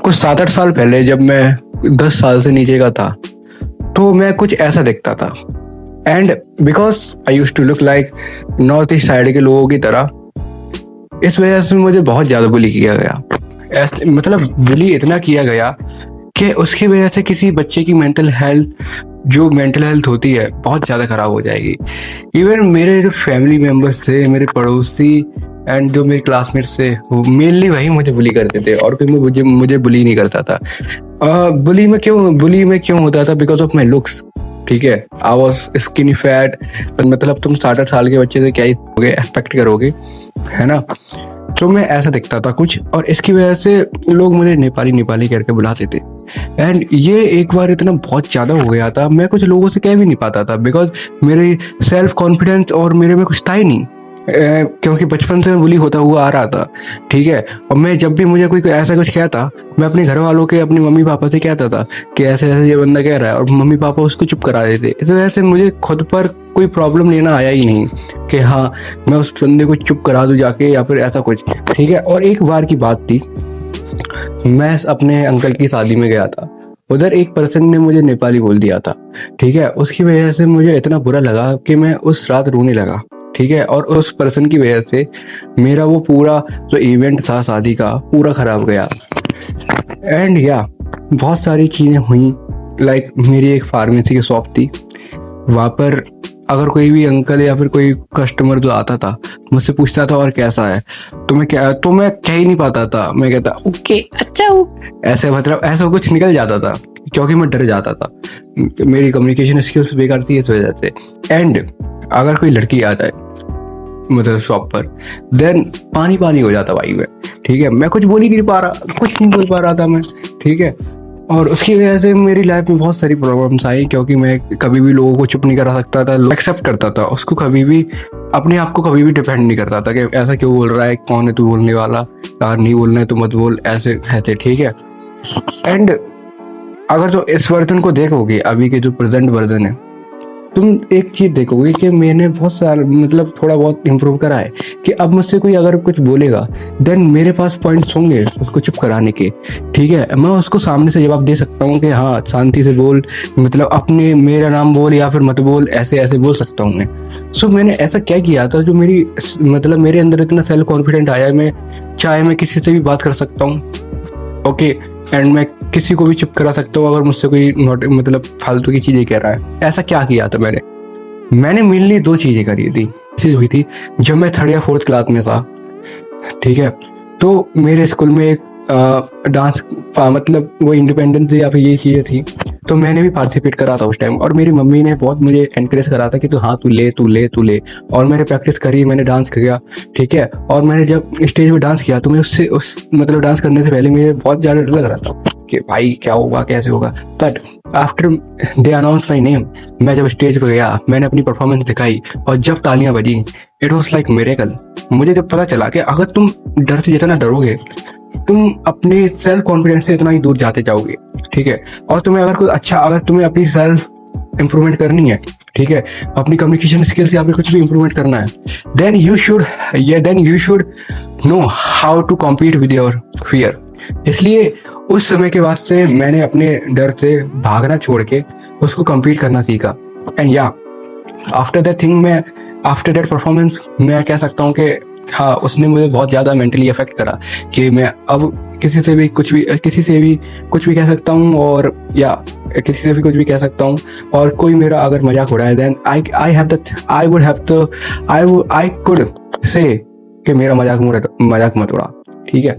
कुछ 7-8 साल पहले जब मैं 10 साल से नीचे का था तो मैं कुछ ऐसा दिखता था। And because I use to look like north east side के लोगों की तरह, इस वजह से मुझे बहुत ज़्यादा बुली किया गया। मतलब बुली इतना किया गया कि उसकी वजह से किसी बच्चे की मेंटल हेल्थ होती है बहुत ज़्यादा ख़राब हो जाएगी। इवन मेरे जो फैमिली मेम्बर्स थे, मेरे पड़ोसी एंड जो मेरे क्लासमेट्स थे, मेनली वही मुझे बुली करते थे और कोई मुझे बुली नहीं करता था। बुली में क्यों होता था? Because of my looks. ठीक है, आई वॉज स्किनी फैट। मतलब तुम 60 साल के बच्चे से क्या ही एक्सपेक्ट करोगे, है ना? तो मैं ऐसा दिखता था कुछ, और इसकी वजह से लोग मुझे नेपाली नेपाली करके बुलाते थे। एंड ये एक बार इतना बहुत ज़्यादा हो गया था, मैं कुछ लोगों से कह भी नहीं पाता था बिकॉज मेरे सेल्फ कॉन्फिडेंस और मेरे में कुछ था ही नहीं। क्योंकि बचपन से मैं बुली होता हुआ आ रहा था। ठीक है, और मैं जब भी मुझे कोई ऐसा कुछ कहता, मैं अपने घर वालों के, अपनी मम्मी पापा से कहता था कि ऐसे ऐसे ये बंदा कह रहा है, और मम्मी पापा उसको चुप करा देते। इस वजह से मुझे खुद पर कोई प्रॉब्लम लेना आया ही नहीं कि हाँ मैं उस बंदे को चुप करा दूँ जाके, या फिर ऐसा कुछ। ठीक है, और एक बार की बात थी, मैं अपने अंकल की शादी में गया था। उधर एक पर्सन ने मुझे नेपाली बोल दिया था। ठीक है, उसकी वजह से मुझे इतना बुरा लगा कि मैं उस रात रोने लगा। ठीक है, और उस पर्सन की वजह से मेरा वो पूरा जो इवेंट था शादी का पूरा खराब गया। एंड बहुत सारी चीज़ें हुई। लाइक मेरी एक फार्मेसी की शॉप थी, वहाँ पर अगर कोई भी अंकल या फिर कोई कस्टमर जो आता था मुझसे पूछता था और कैसा है, तो मैं कह ही नहीं पाता था। मैं कहता ओके अच्छा हूँ, ऐसे मतलब ऐसा कुछ निकल जाता था क्योंकि मैं डर जाता था। मेरी कम्युनिकेशन स्किल्स बेकार थी इस वजह से। एंड अगर कोई लड़की आ जाए मतलब शॉप पर, देन पानी पानी हो जाता भाई में। ठीक है, मैं कुछ नहीं बोल पा रहा था मैं। ठीक है, और उसकी वजह से मेरी लाइफ में बहुत सारी प्रॉब्लम्स आई, क्योंकि मैं कभी भी लोगों को चुप नहीं करा सकता था, एक्सेप्ट करता था उसको, कभी भी अपने आप को कभी भी डिपेंड नहीं करता था कि ऐसा क्यों बोल रहा है, कौन है तू बोलने वाला, यार नहीं बोलना है तो मत बोल, ऐसे ऐसे। ठीक है, एंड अगर जो इस वर्जन को देखोगे, अभी के जो प्रेजेंट वर्जन है, तुम एक चीज देखोगे कि मैंने बहुत सारा मतलब थोड़ा बहुत इम्प्रूव करा है कि अब मुझसे कोई अगर कुछ बोलेगा, देन मेरे पास पॉइंट्स होंगे उसको चुप कराने के। ठीक है, मैं उसको सामने से जवाब दे सकता हूँ कि हाँ शांति से बोल, मतलब अपने मेरा नाम बोल या फिर मत बोल, ऐसे ऐसे बोल सकता हूँ मैं। सो मैंने ऐसा क्या किया था जो मेरे अंदर इतना सेल्फ कॉन्फिडेंट आया, मैं चाहे मैं किसी से भी बात कर सकता हूँ। ओके, एंड मैं किसी को भी चुप करा सकता हूँ अगर मुझसे कोई मतलब फालतू की चीजें कह रहा है। ऐसा क्या किया था मैंने मेनली 2 चीजें करी थी। चीज हुई थी जब मैं 3rd या 4th क्लास में था। ठीक है, तो मेरे स्कूल में एक डांस मतलब वो इंडिपेंडेंस डे या फिर ये चीजें थी, तो मैंने भी पार्टिसिपेट करा था उस टाइम। और मेरी मम्मी ने बहुत मुझे एनकरेज करा था कि तू हाँ तू ले। और मैंने प्रैक्टिस करी, मैंने डांस किया। ठीक है, और मैंने जब स्टेज पे डांस किया तो मैं उस मतलब डांस करने से पहले मुझे बहुत ज़्यादा डर लग रहा था कि भाई क्या होगा, कैसे होगा। But after they announce my name, मैं जब स्टेज पे गया, मैंने अपनी परफॉर्मेंस दिखाई, और जब तालियां बजी, इट वॉज लाइक मिरेकल। मुझे जब पता चला कि अगर तुम डर से जितना डरोगे, तुम अपने सेल्फ कॉन्फिडेंस से इतना ही दूर जाते जाओगे। ठीक है, और तुम्हें अगर तुम्हें अपनी सेल्फ इंप्रूवमेंट करनी है, ठीक है, अपनी कम्युनिकेशन स्किल्स या फिर कुछ भी इंप्रूवमेंट करना है, then you should know how to compete with your fear. इसलिए उस समय के बाद से मैंने अपने डर से भागना छोड़ के उसको कम्पीट करना सीखा। एंड आफ्टर दैट परफॉर्मेंस मैं कह सकता हूँ कि हाँ उसने मुझे बहुत ज़्यादा मेंटली अफेक्ट करा कि मैं अब किसी से भी कुछ भी कह सकता हूँ, और या किसी से भी कुछ भी कह सकता हूँ। और कोई मेरा अगर मजाक उड़ाए, देन आई कुड से कि मेरा मजाक मत उड़ा। ठीक है,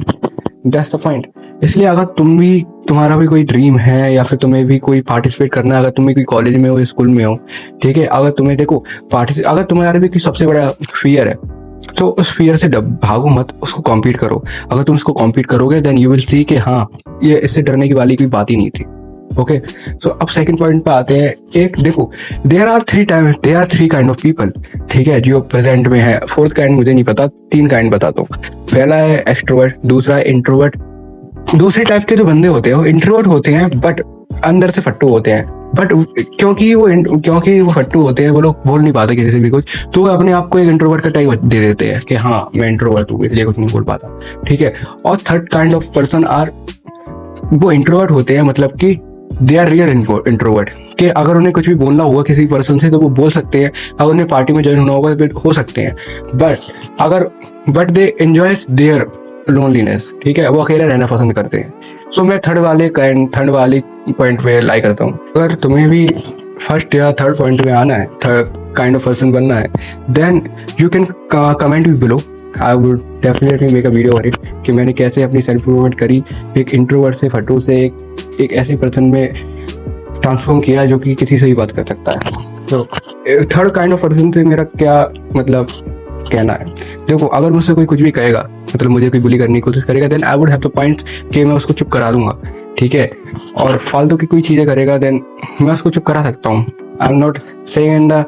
दैट्स द पॉइंट। इसलिए अगर तुम्हारा भी कोई ड्रीम है या फिर तुम्हें भी कोई पार्टिसिपेट करना है, अगर तुम्हें कोई कॉलेज में हो, स्कूल में हो, ठीक है, अगर तुम्हें देखो अगर तुम्हारा भी कोई सबसे बड़ा फियर है, तो उस फियर से भागो मत, उसको कॉम्पीट करो। अगर तुम उसको कॉम्पीट करोगे, देन यू विल सी कि हाँ ये इससे डरने की वाली कोई बात ही नहीं थी। ओके, सो अब सेकंड पॉइंट पे आते हैं। एक देखो, there are 3 kind of people. ठीक है, जो प्रेजेंट में है। 4th काइंड मुझे नहीं पता, 3 काइंड बताता हूँ। पहला है एक्सट्रोवर्ट, दूसरा है इंट्रोवर्ट। दूसरे टाइप के जो बंदे होते हैं वो इंट्रोवर्ट होते हैं, बट अंदर से फट्टू होते हैं। बट क्योंकि वो फट्टू होते हैं, वो लोग बोल नहीं पाते किसी से भी कुछ, तो वो अपने आप को एक इंट्रोवर्ट का टाइप दे देते हैं कि हाँ मैं इंट्रोवर्ट हूँ इसलिए कुछ नहीं बोल पाता। ठीक है, और 3rd kind of person are वो इंट्रोवर्ट होते हैं, मतलब कि दे आर रियल इंट्रोवर्ट, कि अगर उन्हें कुछ भी बोलना होगा किसी पर्सन से तो वो बोल सकते हैं, अगर उन्हें पार्टी में ज्वाइन होना होगा तो हो सकते हैं, but they enjoy there loneliness, ठीक है, वो अकेले रहना पसंद करते हैं। सो मैं थर्ड वाले पॉइंट पे लाई करता हूँ। अगर तुम्हें भी फर्स्ट या थर्ड पॉइंट में आना है, थर्ड काइंड ऑफ पर्सन बनना है, देन यू कैन कमेंट भी below. I would definitely make a video on it कि मैंने कैसे अपनी सेल्फ इम्प्रूवमेंट करी, एक इंट्रोवर्ट से फटू से एक ऐसे पर्सन में ट्रांसफॉर्म किया जो कि किसी से भी बात कर सकता है। तो थर्ड काइंड ऑफ पर्सन से मेरा क्या मतलब कहना है, देखो अगर मुझसे कोई कुछ भी कहेगा, मतलब मुझे कोई बुली करने की कोशिश करेगा, then I would have the point कि मैं उसको चुप करा दूंगा, ठीक है। और फालतू की कोई चीज़ें करेगा देन मैं उसको चुप करा सकता हूँ। I am not saying in the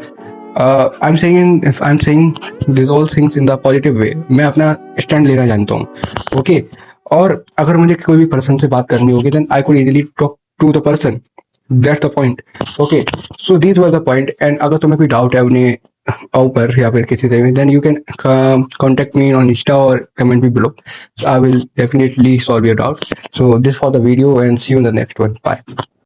I am saying this all things in the positive way. मैं अपना स्टैंड लेना जानता हूँ, ओके। और अगर मुझे कोई भी पर्सन से बात करनी होगी then I could easily talk to the person, that's the point, okay. So this was the point. And अगर तुम्हें कोई डाउट है अपने ऊपर या फिर किसी से, then you can contact me on Insta or comment me below. So I will definitely solve your doubt. So this for the video and see you in the next one. Bye.